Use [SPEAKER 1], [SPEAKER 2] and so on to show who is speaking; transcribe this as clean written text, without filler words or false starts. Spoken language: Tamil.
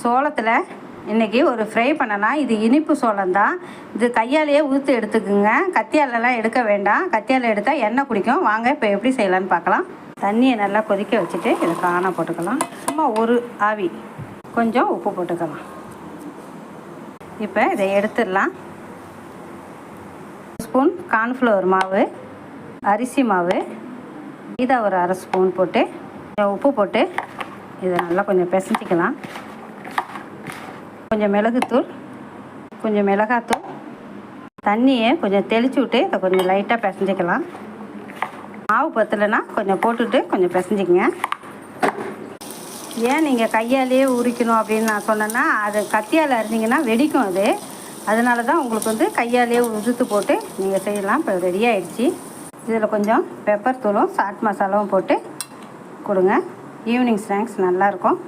[SPEAKER 1] சோளத்தில் இன்றைக்கி ஒரு ஃப்ரை பண்ணலாம். இது இனிப்பு சோளம் தான். இது கையாலேயே ஊற்றி எடுத்துக்குங்க. கத்தியாலெலாம் எடுக்க வேண்டாம். கத்தியால் எடுத்தால் எண்ணெய் குடிக்கும். வாங்க இப்போ எப்படி செய்யலான்னு பார்க்கலாம். தண்ணியை நல்லா கொதிக்க வச்சுட்டு இதை காண போட்டுக்கலாம். சும்மா ஒரு ஆவி கொஞ்சம் உப்பு போட்டுக்கலாம். இப்போ இதை எடுத்துடலாம். ஸ்பூன் கார்ன்ஃப்ளவர் மாவு, அரிசி மாவு, இதை ஒரு அரை ஸ்பூன் போட்டு உப்பு போட்டு இதை நல்லா கொஞ்சம் பிசைஞ்சிக்கலாம். கொஞ்சம் மிளகுத்தூள், கொஞ்சம் மிளகாத்தூள், தண்ணியை கொஞ்சம் தெளித்து விட்டு இதை கொஞ்சம் லைட்டாக பிசைஞ்சிக்கலாம். மாவு பத்தலைன்னா கொஞ்சம் போட்டுட்டு கொஞ்சம் பிசைஞ்சிக்கங்க. ஏன் நீங்கள் கையாலேயே உரிக்கணும் அப்படின்னு நான் சொன்னேன்னா, அது கத்தியால் அரிஞ்சிங்கன்னா வெடிக்கும். அதனால தான் உங்களுக்கு கையாலேயே உதுத்து போட்டு நீங்கள் செய்யலாம். இப்போ ரெடி ஆகிடுச்சி. இதில் கொஞ்சம் பெப்பர் தூளும் சாட் மசாலாவும் போட்டு கொடுங்க. ஈவினிங் ஸ்நாக்ஸ் நல்லாயிருக்கும்.